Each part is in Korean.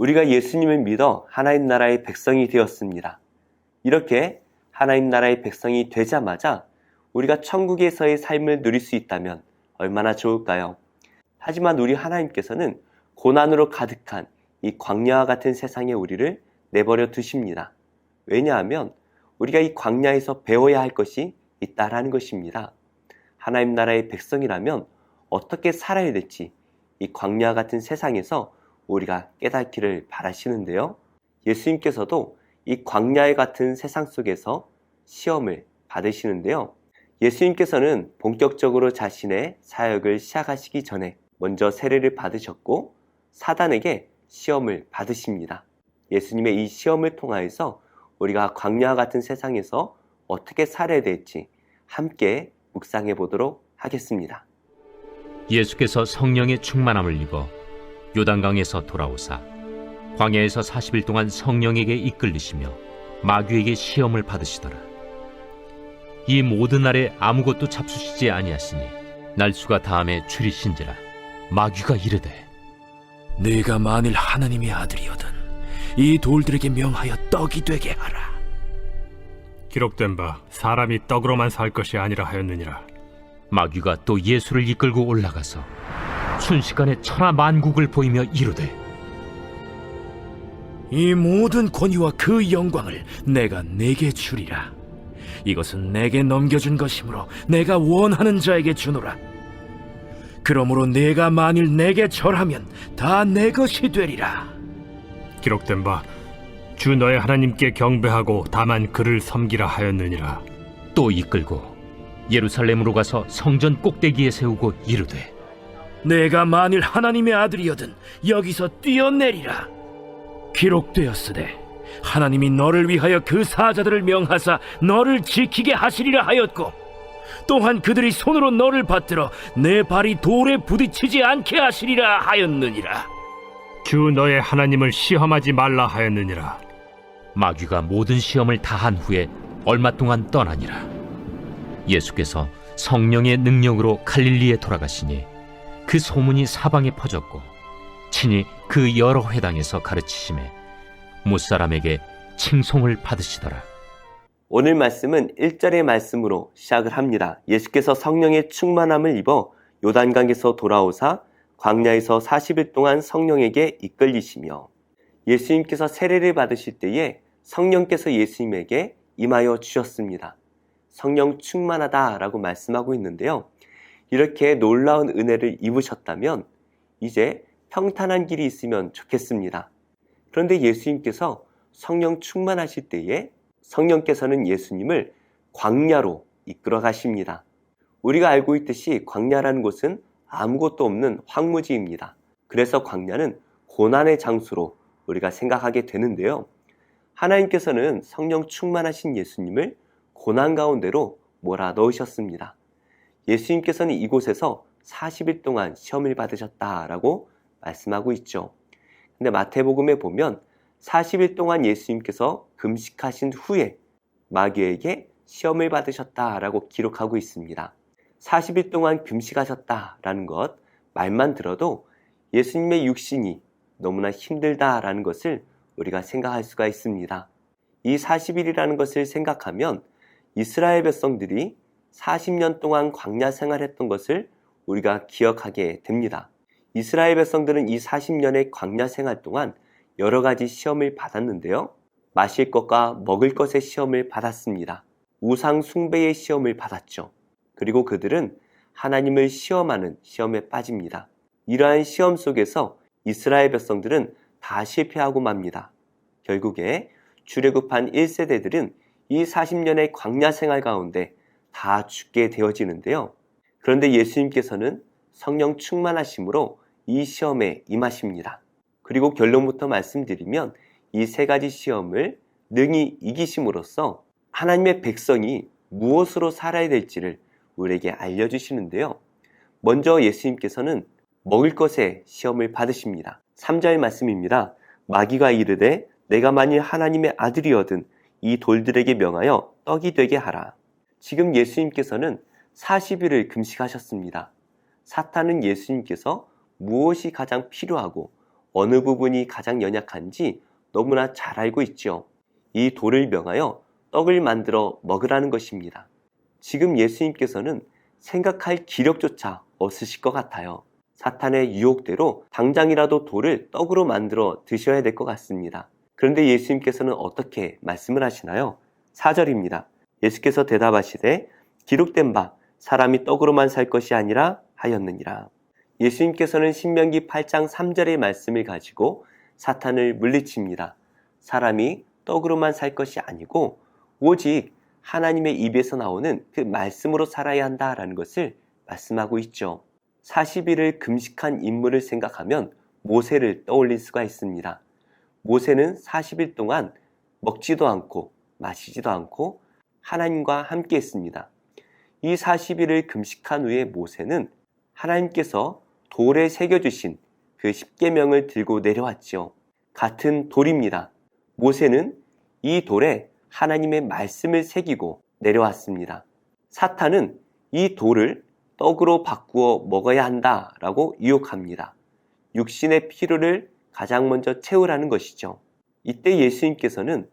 우리가 예수님을 믿어 하나님 나라의 백성이 되었습니다. 이렇게 하나님 나라의 백성이 되자마자 우리가 천국에서의 삶을 누릴 수 있다면 얼마나 좋을까요? 하지만 우리 하나님께서는 고난으로 가득한 이 광야와 같은 세상에 우리를 내버려 두십니다. 왜냐하면 우리가 이 광야에서 배워야 할 것이 있다라는 것입니다. 하나님 나라의 백성이라면 어떻게 살아야 될지 이 광야 같은 세상에서 우리가 깨닫기를 바라시는데요. 예수님께서도 이 광야에 같은 세상 속에서 시험을 받으시는데요. 예수님께서는 본격적으로 자신의 사역을 시작하시기 전에 먼저 세례를 받으셨고 사단에게 시험을 받으십니다. 예수님의 이 시험을 통하여서 우리가 광야와 같은 세상에서 어떻게 살아야 될지 함께 묵상해 보도록 하겠습니다. 예수께서 성령의 충만함을 입어 요단강에서 돌아오사 광야에서 40일 동안 성령에게 이끌리시며 마귀에게 시험을 받으시더라. 이 모든 날에 아무것도 잡수시지 아니하시니 날수가 다함에 줄이신지라. 마귀가 이르되 네가 만일 하나님의 아들이거든 이 돌들에게 명하여 떡이 되게 하라. 기록된 바 사람이 떡으로만 살 것이 아니라 하였느니라. 마귀가 또 예수를 이끌고 올라가서 순식간에 천하 만국을 보이며 이르되 이 모든 권위와 그 영광을 내가 네게 주리라. 이것은 내게 넘겨준 것이므로 내가 원하는 자에게 주노라. 그러므로 네가 만일 내게 절하면 다 내 것이 되리라. 기록된 바 주 너의 하나님께 경배하고 다만 그를 섬기라 하였느니라. 또 이끌고 예루살렘으로 가서 성전 꼭대기에 세우고 이르되 내가 만일 하나님의 아들이거든 여기서 뛰어내리라. 기록되었으되 하나님이 너를 위하여 그 사자들을 명하사 너를 지키게 하시리라 하였고 또한 그들이 손으로 너를 받들어 내 발이 돌에 부딪히지 않게 하시리라 하였느니라. 주 너의 하나님을 시험하지 말라 하였느니라. 마귀가 모든 시험을 다한 후에 얼마 동안 떠나니라. 예수께서 성령의 능력으로 갈릴리에 돌아가시니 그 소문이 사방에 퍼졌고 친히 그 여러 회당에서 가르치심에 무사람에게 칭송을 받으시더라. 오늘 말씀은 1절의 말씀으로 시작을 합니다. 예수께서 성령의 충만함을 입어 요단강에서 돌아오사 광야에서 40일 동안 성령에게 이끌리시며 예수님께서 세례를 받으실 때에 성령께서 예수님에게 임하여 주셨습니다. 성령 충만하다라고 말씀하고 있는데요. 이렇게 놀라운 은혜를 입으셨다면 이제 평탄한 길이 있으면 좋겠습니다. 그런데 예수님께서 성령 충만하실 때에 성령께서는 예수님을 광야로 이끌어 가십니다. 우리가 알고 있듯이 광야라는 곳은 아무것도 없는 황무지입니다. 그래서 광야는 고난의 장소로 우리가 생각하게 되는데요. 하나님께서는 성령 충만하신 예수님을 고난 가운데로 몰아넣으셨습니다. 예수님께서는 이곳에서 40일 동안 시험을 받으셨다라고 말씀하고 있죠. 근데 마태복음에 보면 40일 동안 예수님께서 금식하신 후에 마귀에게 시험을 받으셨다라고 기록하고 있습니다. 40일 동안 금식하셨다라는 것 말만 들어도 예수님의 육신이 너무나 힘들다라는 것을 우리가 생각할 수가 있습니다. 이 40일이라는 것을 생각하면 이스라엘 백성들이 40년 동안 광야 생활했던 것을 우리가 기억하게 됩니다. 이스라엘 백성들은 이 40년의 광야 생활 동안 여러 가지 시험을 받았는데요. 마실 것과 먹을 것의 시험을 받았습니다. 우상 숭배의 시험을 받았죠. 그리고 그들은 하나님을 시험하는 시험에 빠집니다. 이러한 시험 속에서 이스라엘 백성들은 다 실패하고 맙니다. 결국에 출애굽한 1세대들은 이 40년의 광야 생활 가운데 다 죽게 되어지는데요. 그런데 예수님께서는 성령 충만하심으로 이 시험에 임하십니다. 그리고 결론부터 말씀드리면 이 세 가지 시험을 능히 이기심으로써 하나님의 백성이 무엇으로 살아야 될지를 우리에게 알려주시는데요. 먼저 예수님께서는 먹을 것에 시험을 받으십니다. 3절 말씀입니다. 마귀가 이르되 내가 만일 하나님의 아들이거든 이 돌들에게 명하여 떡이 되게 하라. 지금 예수님께서는 40일을 금식하셨습니다. 사탄은 예수님께서 무엇이 가장 필요하고 어느 부분이 가장 연약한지 너무나 잘 알고 있죠. 이 돌을 명하여 떡을 만들어 먹으라는 것입니다. 지금 예수님께서는 생각할 기력조차 없으실 것 같아요. 사탄의 유혹대로 당장이라도 돌을 떡으로 만들어 드셔야 될 것 같습니다. 그런데 예수님께서는 어떻게 말씀을 하시나요? 4절입니다. 예수께서 대답하시되 기록된 바 사람이 떡으로만 살 것이 아니라 하였느니라. 예수님께서는 신명기 8장 3절의 말씀을 가지고 사탄을 물리칩니다. 사람이 떡으로만 살 것이 아니고 오직 하나님의 입에서 나오는 그 말씀으로 살아야 한다라는 것을 말씀하고 있죠. 40일을 금식한 인물을 생각하면 모세를 떠올릴 수가 있습니다. 모세는 40일 동안 먹지도 않고 마시지도 않고 하나님과 함께 했습니다. 이 40일을 금식한 후에 모세는 하나님께서 돌에 새겨주신 그 십계명을 들고 내려왔죠. 같은 돌입니다. 모세는 이 돌에 하나님의 말씀을 새기고 내려왔습니다. 사탄은 이 돌을 떡으로 바꾸어 먹어야 한다라고 유혹합니다. 육신의 필요를 가장 먼저 채우라는 것이죠. 이때 예수님께서는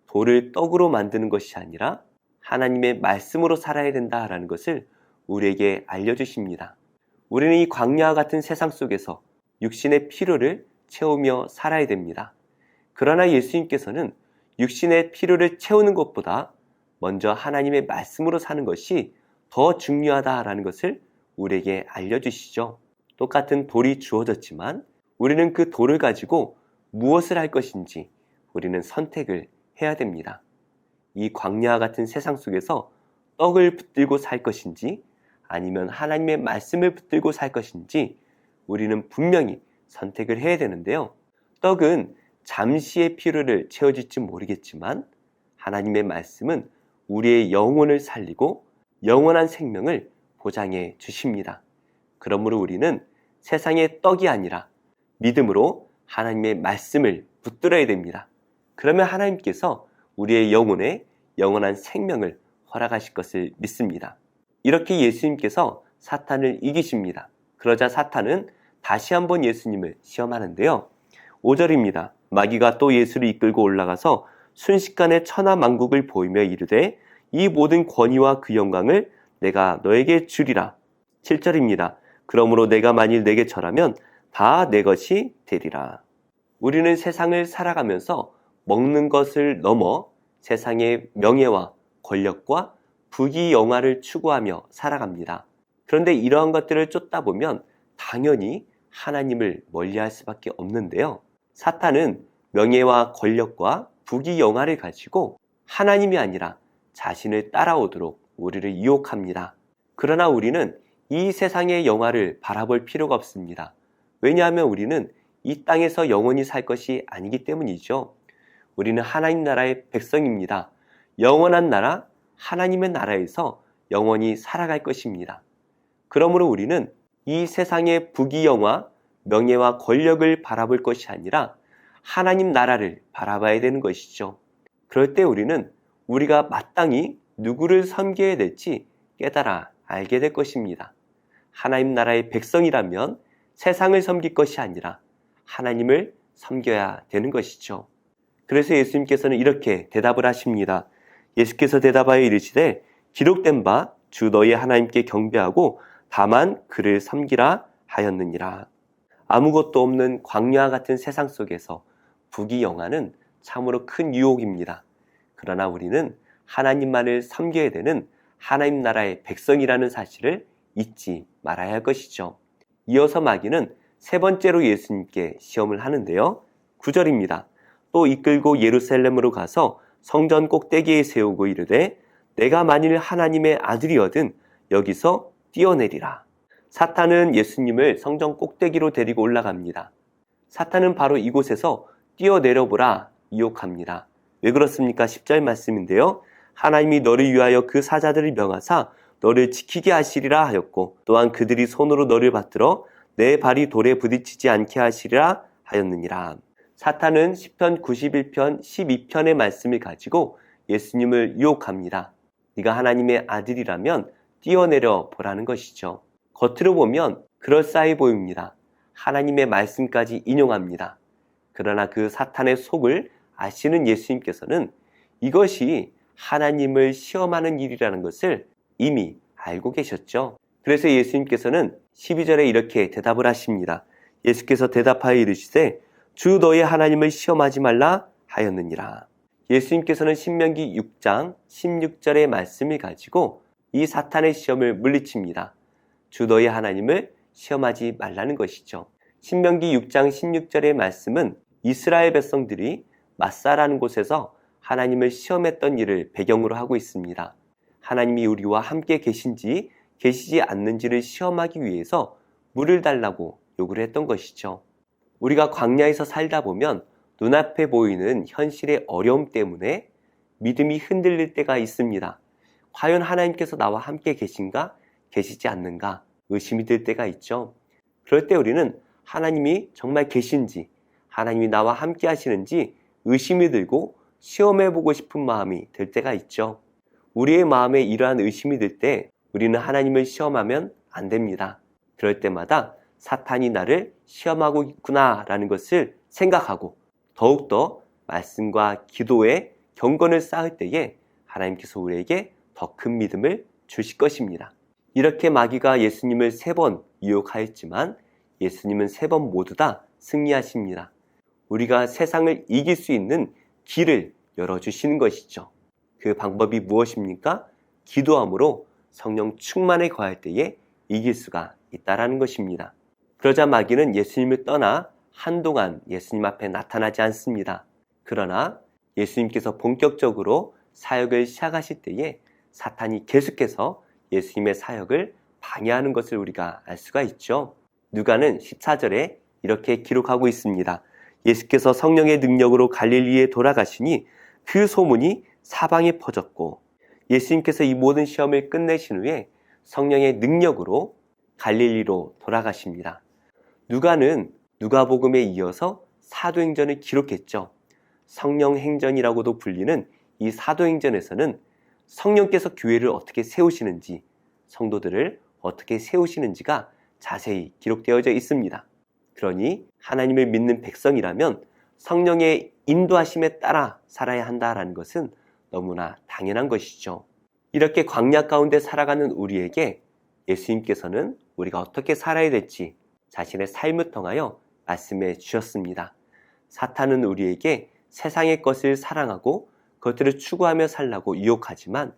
돌을 떡으로 만드는 것이 아니라 하나님의 말씀으로 살아야 된다라는 것을 우리에게 알려주십니다. 우리는 이 광야와 같은 세상 속에서 육신의 필요를 채우며 살아야 됩니다. 그러나 예수님께서는 육신의 필요를 채우는 것보다 먼저 하나님의 말씀으로 사는 것이 더 중요하다라는 것을 우리에게 알려주시죠. 똑같은 돌이 주어졌지만 우리는 그 돌을 가지고 무엇을 할 것인지 우리는 선택을 해야 됩니다. 이 광야와 같은 세상 속에서 떡을 붙들고 살 것인지 아니면 하나님의 말씀을 붙들고 살 것인지 우리는 분명히 선택을 해야 되는데요. 떡은 잠시의 필요를 채워줄지 모르겠지만 하나님의 말씀은 우리의 영혼을 살리고 영원한 생명을 보장해 주십니다. 그러므로 우리는 세상의 떡이 아니라 믿음으로 하나님의 말씀을 붙들어야 됩니다. 그러면 하나님께서 우리의 영혼에 영원한 생명을 허락하실 것을 믿습니다. 이렇게 예수님께서 사탄을 이기십니다. 그러자 사탄은 다시 한번 예수님을 시험하는데요. 5절입니다. 마귀가 또 예수를 이끌고 올라가서 순식간에 천하만국을 보이며 이르되 이 모든 권위와 그 영광을 내가 너에게 주리라. 7절입니다. 그러므로 내가 만일 내게 절하면 다 내 것이 되리라. 우리는 세상을 살아가면서 먹는 것을 넘어 세상의 명예와 권력과 부귀영화를 추구하며 살아갑니다. 그런데 이러한 것들을 쫓다 보면 당연히 하나님을 멀리할 수밖에 없는데요. 사탄은 명예와 권력과 부귀영화를 가지고 하나님이 아니라 자신을 따라오도록 우리를 유혹합니다. 그러나 우리는 이 세상의 영화를 바라볼 필요가 없습니다. 왜냐하면 우리는 이 땅에서 영원히 살 것이 아니기 때문이죠. 우리는 하나님 나라의 백성입니다. 영원한 나라, 하나님의 나라에서 영원히 살아갈 것입니다. 그러므로 우리는 이 세상의 부귀영화, 명예와 권력을 바라볼 것이 아니라 하나님 나라를 바라봐야 되는 것이죠. 그럴 때 우리는 우리가 마땅히 누구를 섬겨야 될지 깨달아 알게 될 것입니다. 하나님 나라의 백성이라면 세상을 섬길 것이 아니라 하나님을 섬겨야 되는 것이죠. 그래서 예수님께서는 이렇게 대답을 하십니다. 예수께서 대답하여 이르시되 기록된 바 주 너희 하나님께 경배하고 다만 그를 섬기라 하였느니라. 아무것도 없는 광야 같은 세상 속에서 부귀영화는 참으로 큰 유혹입니다. 그러나 우리는 하나님만을 섬겨야 되는 하나님 나라의 백성이라는 사실을 잊지 말아야 할 것이죠. 이어서 마귀는 세 번째로 예수님께 시험을 하는데요. 9절입니다. 또 이끌고 예루살렘으로 가서 성전 꼭대기에 세우고 이르되 내가 만일 하나님의 아들이거든 여기서 뛰어내리라. 사탄은 예수님을 성전 꼭대기로 데리고 올라갑니다. 사탄은 바로 이곳에서 뛰어내려보라 유혹합니다. 왜 그렇습니까? 10절 말씀인데요. 하나님이 너를 위하여 그 사자들을 명하사 너를 지키게 하시리라 하였고 또한 그들이 손으로 너를 받들어 내 발이 돌에 부딪히지 않게 하시리라 하였느니라. 사탄은 시편 91편 12편의 말씀을 가지고 예수님을 유혹합니다. 네가 하나님의 아들이라면 뛰어내려 보라는 것이죠. 겉으로 보면 그럴싸해 보입니다. 하나님의 말씀까지 인용합니다. 그러나 그 사탄의 속을 아시는 예수님께서는 이것이 하나님을 시험하는 일이라는 것을 이미 알고 계셨죠. 그래서 예수님께서는 12절에 이렇게 대답을 하십니다. 예수께서 대답하여 이르시되 주 너의 하나님을 시험하지 말라 하였느니라. 예수님께서는 신명기 6장 16절의 말씀을 가지고 이 사탄의 시험을 물리칩니다. 주 너의 하나님을 시험하지 말라는 것이죠. 신명기 6장 16절의 말씀은 이스라엘 백성들이 마사라는 곳에서 하나님을 시험했던 일을 배경으로 하고 있습니다. 하나님이 우리와 함께 계신지 계시지 않는지를 시험하기 위해서 물을 달라고 요구를 했던 것이죠. 우리가 광야에서 살다 보면 눈앞에 보이는 현실의 어려움 때문에 믿음이 흔들릴 때가 있습니다. 과연 하나님께서 나와 함께 계신가, 계시지 않는가 의심이 들 때가 있죠. 그럴 때 우리는 하나님이 정말 계신지, 하나님이 나와 함께 하시는지 의심이 들고 시험해보고 싶은 마음이 들 때가 있죠. 우리의 마음에 이러한 의심이 들 때 우리는 하나님을 시험하면 안 됩니다. 그럴 때마다 사탄이 나를 시험하고 있구나라는 것을 생각하고 더욱더 말씀과 기도에 경건을 쌓을 때에 하나님께서 우리에게 더 큰 믿음을 주실 것입니다. 이렇게 마귀가 예수님을 3번 유혹하였지만 예수님은 3번 모두 다 승리하십니다. 우리가 세상을 이길 수 있는 길을 열어주시는 것이죠. 그 방법이 무엇입니까? 기도함으로 성령 충만에 거할 때에 이길 수가 있다라는 것입니다. 그러자 마귀는 예수님을 떠나 한동안 예수님 앞에 나타나지 않습니다. 그러나 예수님께서 본격적으로 사역을 시작하실 때에 사탄이 계속해서 예수님의 사역을 방해하는 것을 우리가 알 수가 있죠. 누가는 14절에 이렇게 기록하고 있습니다. 예수께서 성령의 능력으로 갈릴리에 돌아가시니 그 소문이 사방에 퍼졌고 예수님께서 이 모든 시험을 끝내신 후에 성령의 능력으로 갈릴리로 돌아가십니다. 누가는 누가복음에 이어서 사도행전을 기록했죠. 성령행전이라고도 불리는 이 사도행전에서는 성령께서 교회를 어떻게 세우시는지, 성도들을 어떻게 세우시는지가 자세히 기록되어져 있습니다. 그러니 하나님을 믿는 백성이라면 성령의 인도하심에 따라 살아야 한다는 것은 너무나 당연한 것이죠. 이렇게 광야 가운데 살아가는 우리에게 예수님께서는 우리가 어떻게 살아야 될지 자신의 삶을 통하여 말씀해 주셨습니다. 사탄은 우리에게 세상의 것을 사랑하고 그것들을 추구하며 살라고 유혹하지만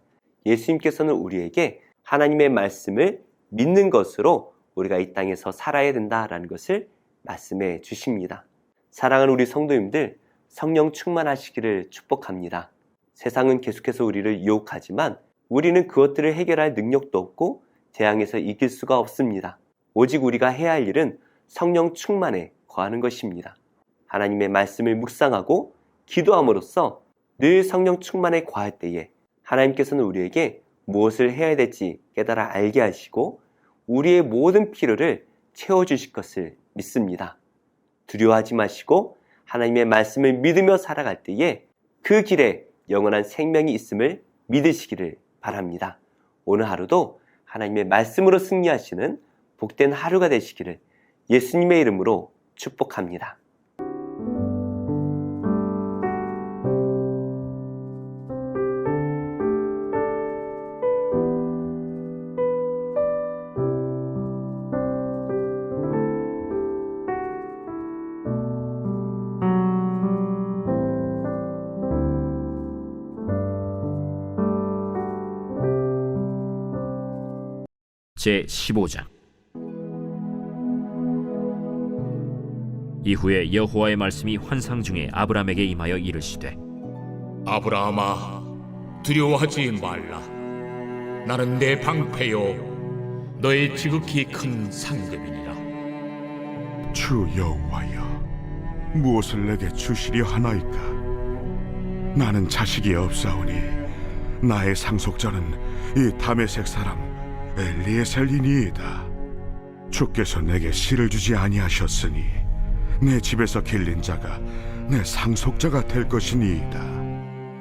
예수님께서는 우리에게 하나님의 말씀을 믿는 것으로 우리가 이 땅에서 살아야 된다라는 것을 말씀해 주십니다. 사랑하는 우리 성도님들, 성령 충만하시기를 축복합니다. 세상은 계속해서 우리를 유혹하지만 우리는 그것들을 해결할 능력도 없고 재앙에서 이길 수가 없습니다. 오직 우리가 해야 할 일은 성령 충만에 거하는 것입니다. 하나님의 말씀을 묵상하고 기도함으로써 늘 성령 충만에 거할 때에 하나님께서는 우리에게 무엇을 해야 될지 깨달아 알게 하시고 우리의 모든 필요를 채워주실 것을 믿습니다. 두려워하지 마시고 하나님의 말씀을 믿으며 살아갈 때에 그 길에 영원한 생명이 있음을 믿으시기를 바랍니다. 오늘 하루도 하나님의 말씀으로 승리하시는 복된 하루가 되시기를 예수님의 이름으로 축복합니다. 제15장 이후에 여호와의 말씀이 환상 중에 아브람에게 임하여 이르시되 아브라함아, 두려워하지 말라. 나는 내 방패요 너의 지극히 큰 상급이니라. 주 여호와여, 무엇을 내게 주시려 하나이까? 나는 자식이 없사오니 나의 상속자는 이 다메섹 사람 엘리에셀이니이다. 주께서 내게 씨를 주지 아니하셨으니 내 집에서 길린 자가 내 상속자가 될 것이니이다.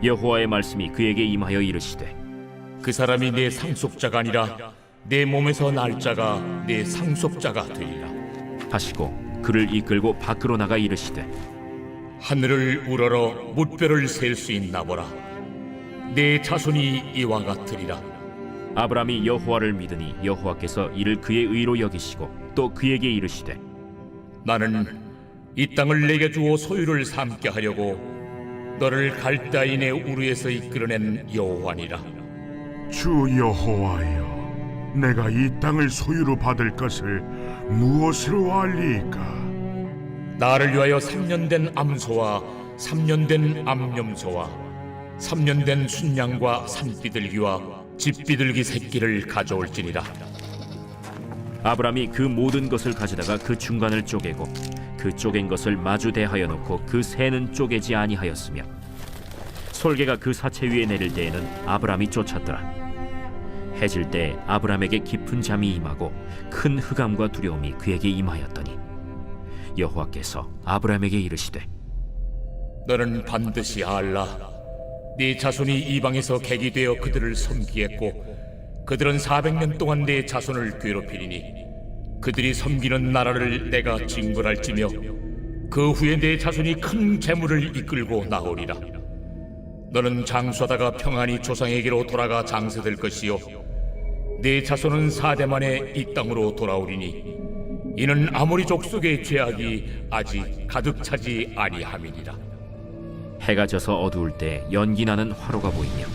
여호와의 말씀이 그에게 임하여 이르시되 그 사람이 내 상속자가 아니라 내 몸에서 날 자가 내 상속자가 되리라. 하시고 그를 이끌고 밖으로 나가 이르시되 하늘을 우러러 무뼈를 셀 수 있나 보라. 내 자손이 이와 같으리라. 아브라함이 여호와를 믿으니 여호와께서 이를 그의 의로 여기시고 또 그에게 이르시되 나는 이 땅을 내게 주어 소유를 삼게 하려고 너를 갈대아인의 우르에서 이끌어낸 여호와니라. 주 여호와여, 내가 이 땅을 소유로 받을 것을 무엇으로 알리이까? 나를 위하여 3년 된 암소와 3년 된 암염소와 3년 된 순양과 산비둘기와 집비둘기 새끼를 가져올지니라. 아브라함이 그 모든 것을 가져다가 그 중간을 쪼개고 그 쪼갠 것을 마주 대하여 놓고 그 새는 쪼개지 아니하였으며 솔개가 그 사체 위에 내릴 때에는 아브라함이 쫓았더라. 해질 때 아브라함에게 깊은 잠이 임하고 큰 흑암과 두려움이 그에게 임하였더니 여호와께서 아브라함에게 이르시되 너는 반드시 알라. 네 자손이 이방에서 객이 되어 그들을 섬기겠고 그들은 400년 동안 내 자손을 괴롭히리니 그들이 섬기는 나라를 내가 징벌할지며 그 후에 내 자손이 큰 재물을 이끌고 나오리라. 너는 장수하다가 평안히 조상에게로 돌아가 장세될 것이요 네 자손은 4대 만에 이 땅으로 돌아오리니 이는 아모리 족속의 죄악이 아직 가득 차지 아니함이니라. 해가 져서 어두울 때 연기 나는 화로가 보이며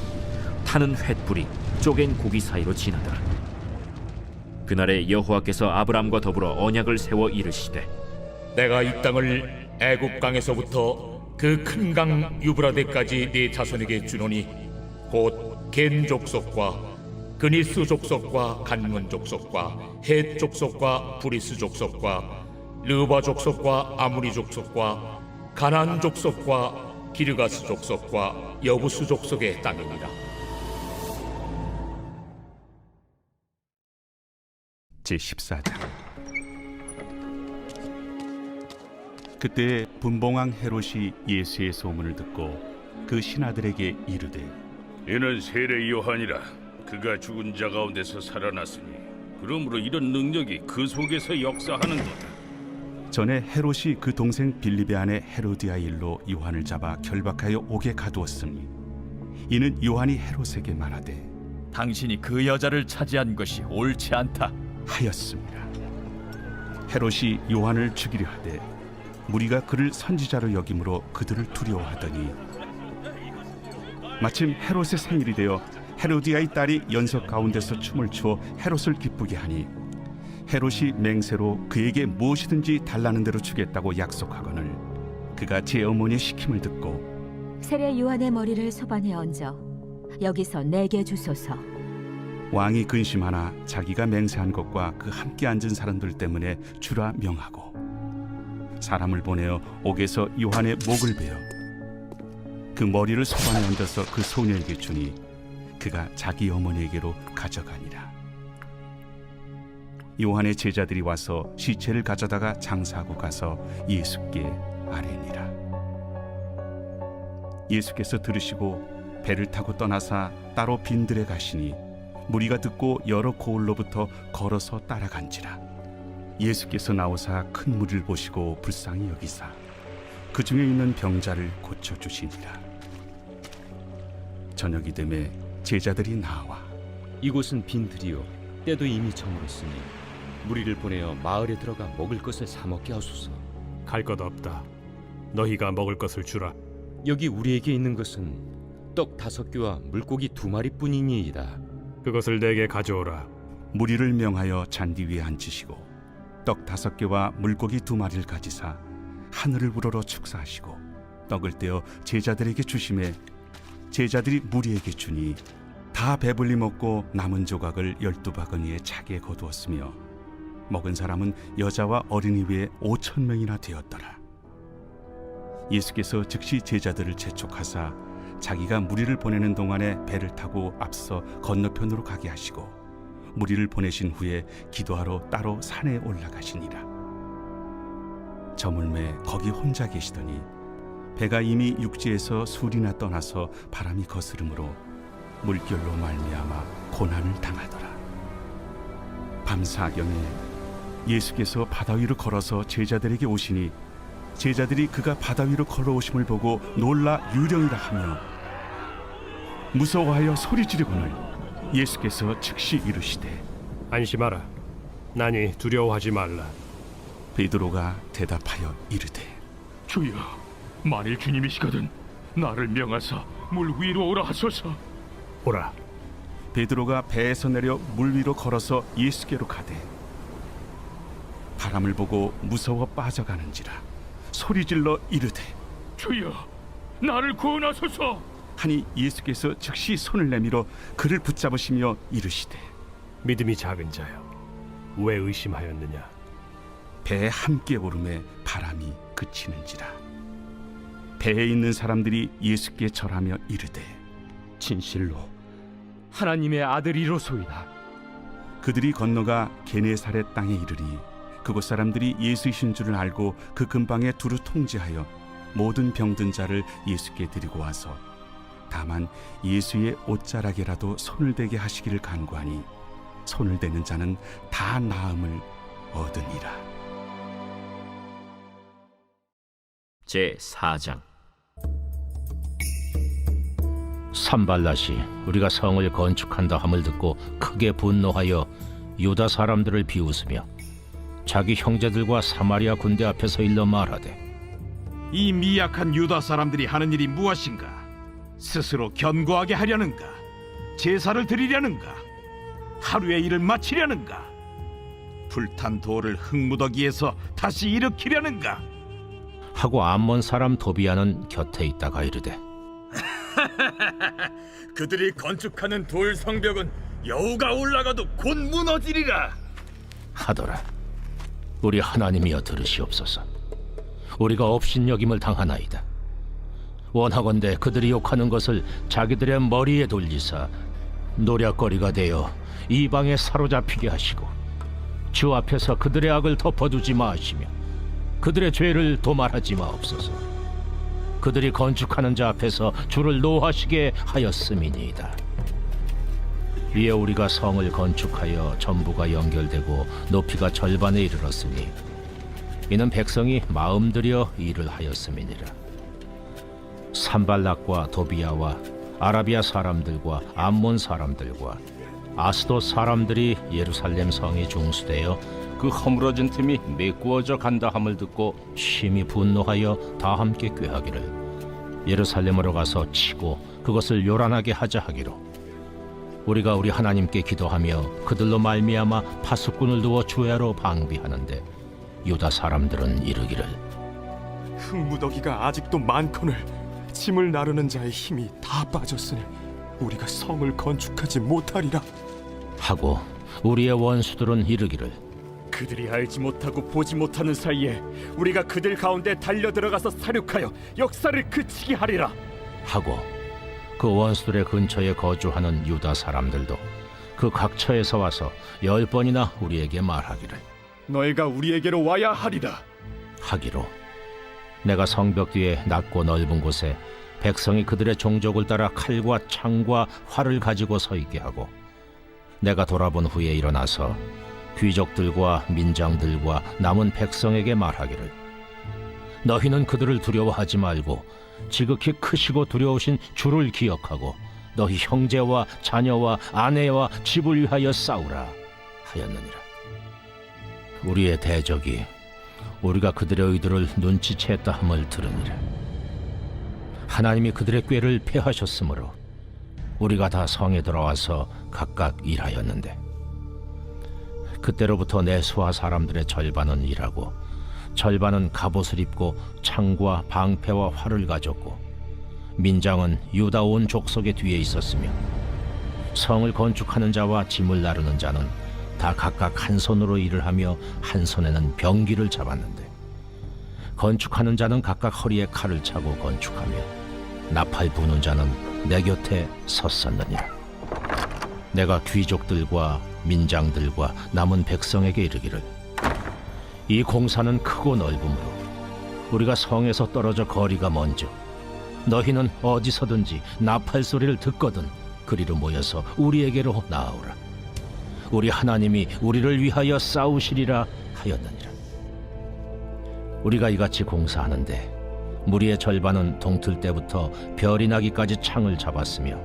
타는 횃불이 쪼갠 고기 사이로 지나더라. 그날에 여호와께서 아브람과 더불어 언약을 세워 이르시되 내가 이 땅을 애굽 강에서부터 그 큰 강 유브라데까지 네 자손에게 주노니 곧 겐 족속과 그니스 족속과 간문 족속과 헷 족속과 브리스 족속과 르바 족속과 아무리 족속과 가나안 족속과 기르가스 족속과 여부스 족속의 땅이니라. 제14장. 그때 분봉왕 헤롯이 예수의 소문을 듣고 그 신하들에게 이르되 이는 세례 요한이라. 그가 죽은 자 가운데서 살아났으니 그러므로 이런 능력이 그 속에서 역사하는도다. 전에 헤롯이 그 동생 빌립의 아내 헤로디아 일로 요한을 잡아 결박하여 옥에 가두었으니 이는 요한이 헤롯에게 말하되 당신이 그 여자를 차지한 것이 옳지 않다 하였습니다. 헤롯이 요한을 죽이려 하되 무리가 그를 선지자로 여김으로 그들을 두려워하더니 마침 헤롯의 생일이 되어 헤로디아의 딸이 연석 가운데서 춤을 추어 헤롯을 기쁘게 하니 헤롯이 맹세로 그에게 무엇이든지 달라는 대로 주겠다고 약속하거늘 그가 제 어머니의 시킴을 듣고 세례 요한의 머리를 소반에 얹어 여기서 내게 주소서. 왕이 근심하나 자기가 맹세한 것과 그 함께 앉은 사람들 때문에 주라 명하고 사람을 보내어 옥에서 요한의 목을 베어 그 머리를 소반에 얹어서 그 소녀에게 주니 그가 자기 어머니에게로 가져가니라. 요한의 제자들이 와서 시체를 가져다가 장사하고 가서 예수께 아뢰니라. 예수께서 들으시고 배를 타고 떠나사 따로 빈들에 가시니 무리가 듣고 여러 고을로부터 걸어서 따라간지라. 예수께서 나오사 큰 무리를 보시고 불쌍히 여기사 그 중에 있는 병자를 고쳐주시니라. 저녁이 되매 제자들이 나와 이곳은 빈들이요 때도 이미 저물었으니 무리를 보내어 마을에 들어가 먹을 것을 사 먹게 하소서. 갈 것 없다. 너희가 먹을 것을 주라. 여기 우리에게 있는 것은 떡 5개와 물고기 2마리뿐이니이다. 그것을 내게 가져오라. 무리를 명하여 잔디 위에 앉히시고 떡 5개와 물고기 2마리를 가지사 하늘을 우러러 축사하시고 떡을 떼어 제자들에게 주시매 제자들이 무리에게 주니 다 배불리 먹고 남은 조각을 12바구니에 차게 거두었으며 먹은 사람은 여자와 어린이 외에 5,000명이나 되었더라. 예수께서 즉시 제자들을 재촉하사 자기가 무리를 보내는 동안에 배를 타고 앞서 건너편으로 가게 하시고 무리를 보내신 후에 기도하러 따로 산에 올라가시니라. 저물매 거기 혼자 계시더니 배가 이미 육지에서 술이나 떠나서 바람이 거스름으로 물결로 말미암아 고난을 당하더라. 밤 사경에 예수께서 바다 위로 걸어서 제자들에게 오시니 제자들이 그가 바다 위로 걸어오심을 보고 놀라 유령이라 하며 무서워하여 소리 지르거늘 예수께서 즉시 이르시되 안심하라. 나니 두려워하지 말라. 베드로가 대답하여 이르되 주여, 만일 주님이시거든 나를 명하사 물 위로 오라 하소서. 오라. 베드로가 배에서 내려 물 위로 걸어서 예수께로 가되 바람을 보고 무서워 빠져가는지라 소리질러 이르되 주여, 나를 구원하소서. 하니 예수께서 즉시 손을 내밀어 그를 붙잡으시며 이르시되 믿음이 작은 자여, 왜 의심하였느냐? 배에 함께 오름에 바람이 그치는지라. 배에 있는 사람들이 예수께 절하며 이르되 진실로 하나님의 아들이로소이다. 그들이 건너가 게네사렛 땅에 이르니 그곳 사람들이 예수이신 줄을 알고 그 근방에 두루 통제하여 모든 병든 자를 예수께 드리고 와서 다만 예수의 옷자락에라도 손을 대게 하시기를 간구하니 손을 대는 자는 다 나음을 얻으니라. 제4장. 산발랏이 우리가 성을 건축한다 함을 듣고 크게 분노하여 유다 사람들을 비웃으며 자기 형제들과 사마리아 군대 앞에서 일러 말하되 이 미약한 유다 사람들이 하는 일이 무엇인가? 스스로 견고하게 하려는가? 제사를 드리려는가? 하루의 일을 마치려는가? 불탄 돌을 흙무더기에서 다시 일으키려는가? 하고 암몬 사람 도비아는 곁에 있다가 이르되 그들이 건축하는 돌 성벽은 여우가 올라가도 곧 무너지리라 하더라. 우리 하나님이여 들으시옵소서. 우리가 업신여김을 당하나이다. 원하건대 그들이 욕하는 것을 자기들의 머리에 돌리사 노략거리가 되어 이방에 사로잡히게 하시고 주 앞에서 그들의 악을 덮어두지 마시며 그들의 죄를 도말하지 마옵소서. 그들이 건축하는 자 앞에서 주를 노하시게 하였음이니이다. 이에 우리가 성을 건축하여 전부가 연결되고 높이가 절반에 이르렀으니 이는 백성이 마음들여 일을 하였음이니라. 산발락과 도비아와 아라비아 사람들과 암몬 사람들과 아스돗 사람들이 예루살렘 성에 중수되어 그 허물어진 틈이 메꾸어져 간다 함을 듣고 심히 분노하여 다 함께 꾀하기를 예루살렘으로 가서 치고 그것을 요란하게 하자 하기로 우리가 우리 하나님께 기도하며 그들로 말미암아 파수꾼을 두어 주야로 방비하는데 유다 사람들은 이르기를 흙무더기가 아직도 많거늘 짐을 나르는 자의 힘이 다 빠졌으니 우리가 성을 건축하지 못하리라 하고 우리의 원수들은 이르기를 그들이 알지 못하고 보지 못하는 사이에 우리가 그들 가운데 달려들어가서 사륙하여 역사를 그치게 하리라 하고 그 원수들의 근처에 거주하는 유다 사람들도 그 각처에서 와서 10번이나 우리에게 말하기를 너희가 우리에게로 와야 하리라 하기로 내가 성벽 뒤에 낮고 넓은 곳에 백성이 그들의 종족을 따라 칼과 창과 활을 가지고 서 있게 하고 내가 돌아본 후에 일어나서 귀족들과 민장들과 남은 백성에게 말하기를 너희는 그들을 두려워하지 말고 지극히 크시고 두려우신 주를 기억하고 너희 형제와 자녀와 아내와 집을 위하여 싸우라 하였느니라. 우리의 대적이 우리가 그들의 의도를 눈치챘다 함을 들으니라. 하나님이 그들의 꾀를 패하셨으므로 우리가 다 성에 들어와서 각각 일하였는데 그때로부터 내 수하 사람들의 절반은 일하고 절반은 갑옷을 입고 창과 방패와 활을 가졌고 민장은 유다 온 족속의 뒤에 있었으며 성을 건축하는 자와 짐을 나르는 자는 다 각각 한 손으로 일을 하며 한 손에는 병기를 잡았는데 건축하는 자는 각각 허리에 칼을 차고 건축하며 나팔 부는 자는 내 곁에 섰었느니라. 내가 귀족들과 민장들과 남은 백성에게 이르기를 이 공사는 크고 넓으므로 우리가 성에서 떨어져 거리가 먼저 너희는 어디서든지 나팔 소리를 듣거든 그리로 모여서 우리에게로 나아오라. 우리 하나님이 우리를 위하여 싸우시리라 하였느니라. 우리가 이같이 공사하는데 무리의 절반은 동틀 때부터 별이 나기까지 창을 잡았으며,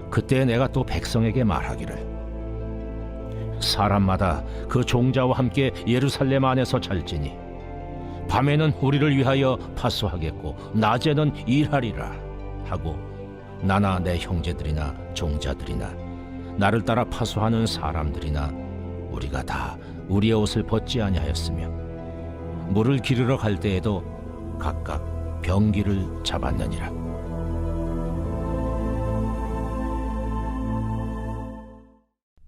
그때 내가 또 백성에게 말하기를, 사람마다 그 종자와 함께 예루살렘 안에서 잘지니 밤에는 우리를 위하여 파수하겠고 낮에는 일하리라 하고, 나나 내 형제들이나 종자들이나 나를 따라 파수하는 사람들이나 우리가 다 우리의 옷을 벗지 아니하였으며, 물을 기르러 갈 때에도 각각 병기를 잡았느니라.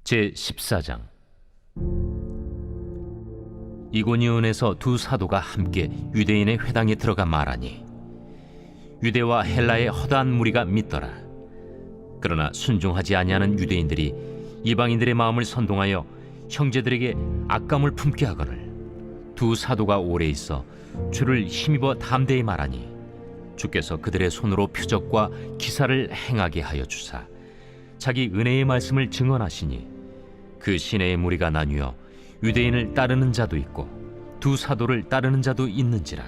제14장. 이고니온에서 두 사도가 함께 유대인의 회당에 들어가 말하니 유대와 헬라의 허다한 무리가 믿더라. 그러나 순종하지 아니하는 유대인들이 이방인들의 마음을 선동하여 형제들에게 악감을 품게 하거늘 두 사도가 오래 있어 주를 힘입어 담대히 말하니 주께서 그들의 손으로 표적과 기사를 행하게 하여 주사 자기 은혜의 말씀을 증언하시니 그 시내의 무리가 나뉘어 유대인을 따르는 자도 있고 두 사도를 따르는 자도 있는지라.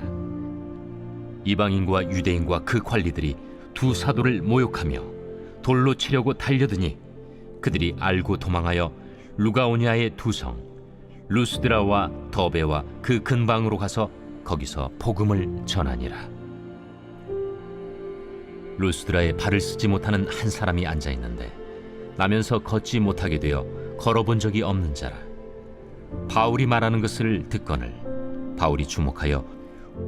이방인과 유대인과 그 관리들이 두 사도를 모욕하며 돌로 치려고 달려드니 그들이 알고 도망하여 루가오니아의 두 성 루스드라와 더베와 그 근방으로 가서 거기서 복음을 전하니라. 루스드라에 발을 쓰지 못하는 한 사람이 앉아 있는데 나면서 걷지 못하게 되어 걸어본 적이 없는 자라. 바울이 말하는 것을 듣거늘 바울이 주목하여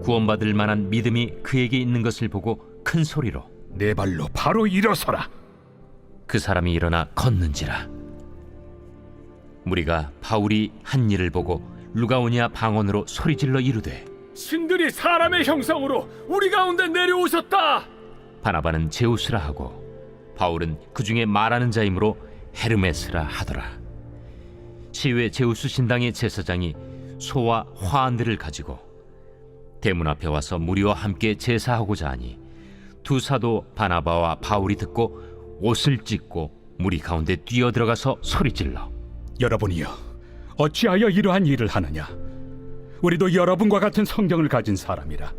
구원받을 만한 믿음이 그에게 있는 것을 보고 큰 소리로 내 발로 바로 일어서라. 그 사람이 일어나 걷는지라. 무리가 바울이 한 일을 보고 루가오니아 방언으로 소리질러 이르되 신들이 사람의 형상으로 우리 가운데 내려오셨다. 바나바는 제우스라 하고 바울은 그 중에 말하는 자이므로 헤르메스라 하더라. 시외 제우스 신당의 제사장이 소와 화환들을 가지고 대문 앞에 와서 무리와 함께 제사하고자 하니 두 사도 바나바와 바울이 듣고 옷을 찢고 무리 가운데 뛰어들어가서 소리질러 여러분이여, 어찌하여 이러한 일을 하느냐? 우리도 여러분과 같은 성경을 가진 사람이라.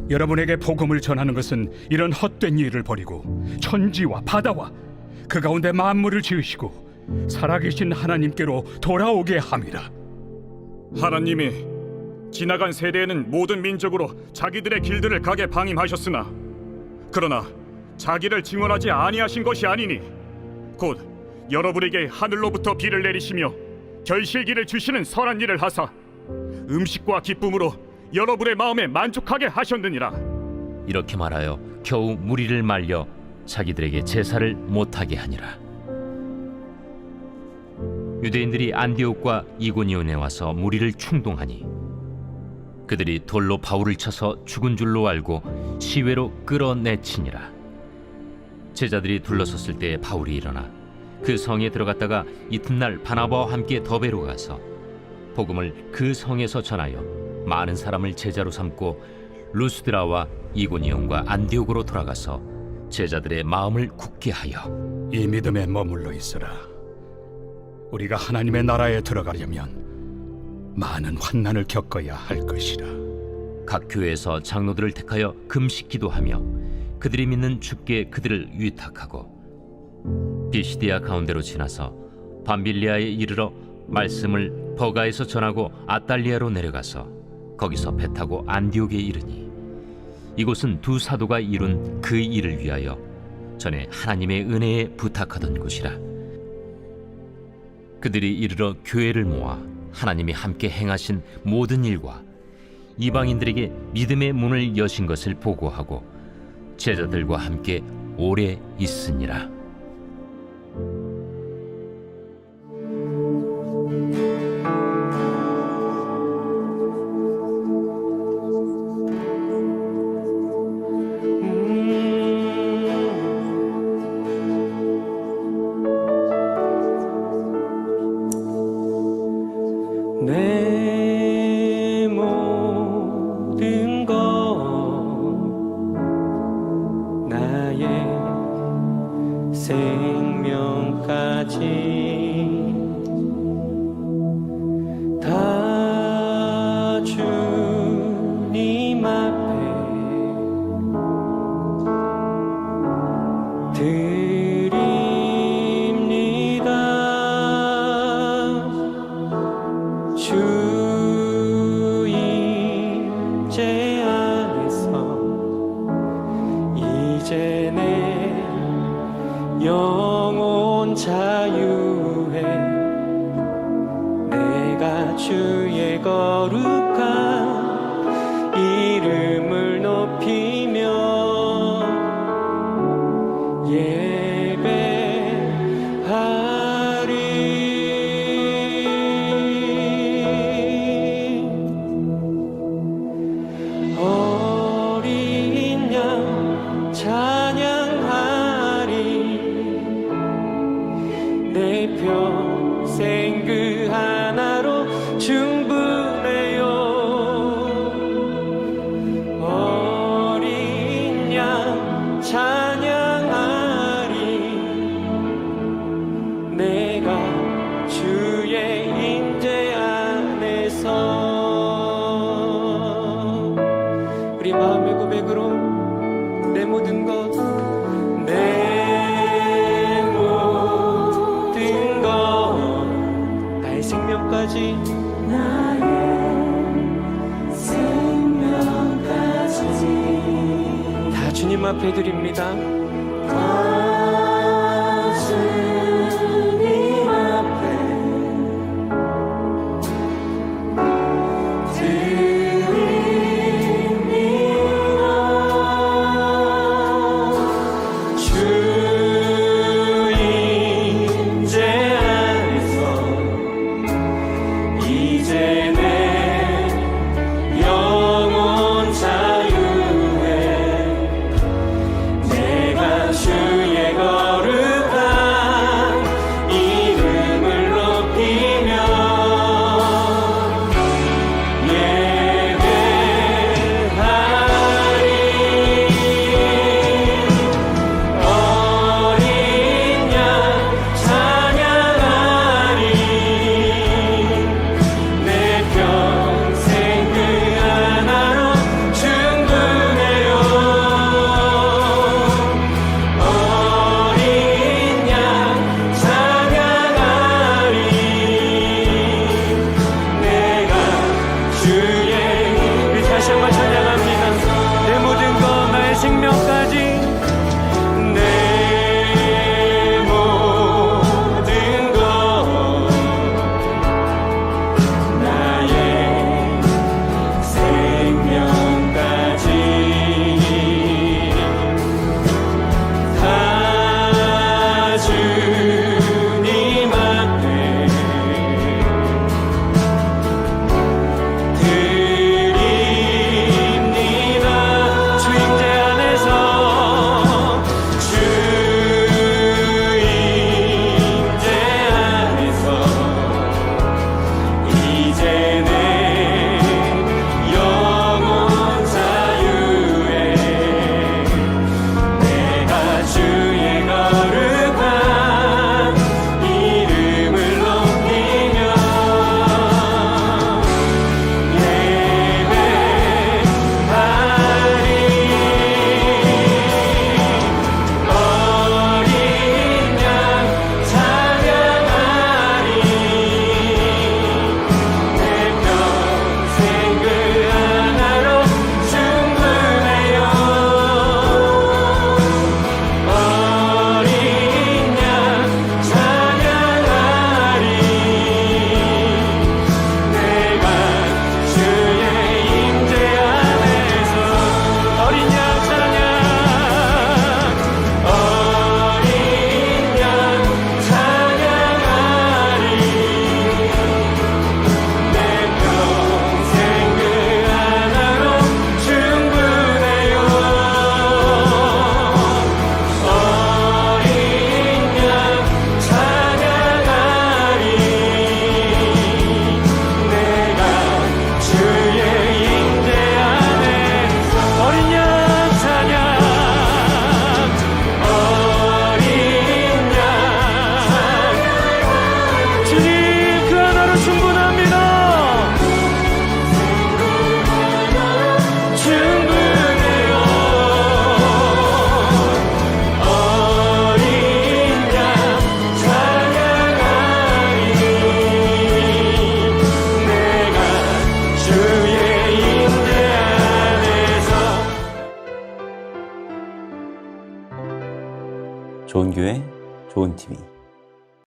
여러분에게 복음을 전하는 것은 이런 헛된 일을 버리고 천지와 바다와 그 가운데 만물을 지으시고 살아계신 하나님께로 돌아오게 함이라. 하나님이 지나간 세대에는 모든 민족으로 자기들의 길들을 가게 방임하셨으나 그러나 자기를 증언하지 아니하신 것이 아니니 곧 여러분에게 하늘로부터 비를 내리시며 결실기를 주시는 선한 일을 하사 음식과 기쁨으로 여러분의 마음에 만족하게 하셨느니라. 이렇게 말하여 겨우 무리를 말려 자기들에게 제사를 못하게 하니라. 유대인들이 안디옥과 이고니온에 와서 무리를 충동하니 그들이 돌로 바울을 쳐서 죽은 줄로 알고 시외로 끌어내치니라. 제자들이 둘러섰을 때 바울이 일어나 그 성에 들어갔다가 이튿날 바나바와 함께 더베로 가서 복음을 그 성에서 전하여 많은 사람을 제자로 삼고 루스드라와 이고니온과 안디옥으로 돌아가서 제자들의 마음을 굳게 하여 이 믿음에 머물러 있으라. 우리가 하나님의 나라에 들어가려면 많은 환난을 겪어야 할 것이라. 각 교회에서 장로들을 택하여 금식 기도하며 그들이 믿는 주께 그들을 위탁하고 비시디아 가운데로 지나서 밤빌리아에 이르러 말씀을 버가에서 전하고 아달리아로 내려가서 거기서 배 타고 안디옥에 이르니 이곳은 두 사도가 이룬 그 일을 위하여 전에 하나님의 은혜에 부탁하던 곳이라. 그들이 이르러 교회를 모아 하나님이 함께 행하신 모든 일과 이방인들에게 믿음의 문을 여신 것을 보고하고 제자들과 함께 오래 있으니라. 내 모든 것 나의 생명까지 다 주님 앞에 드립니다. 주 임재 안에서 이제 내 영혼 자유해 내가 주의 거룩한 이름을 높이며 예배하리. 어린 양 찬양하리. 내 평생 그 하나로 충분해요. 어린 양 찬양하리. 내가 주의 임재 안에서 우리 마음의 고백으로 내 모든 것 나의 생명까지 다 주님 앞에 드립니다. 다 주님 앞에 드립니다. 주 임재 안에서 이제 내 영혼 자유해 내가 주의 좋은 교회, 좋은 TV.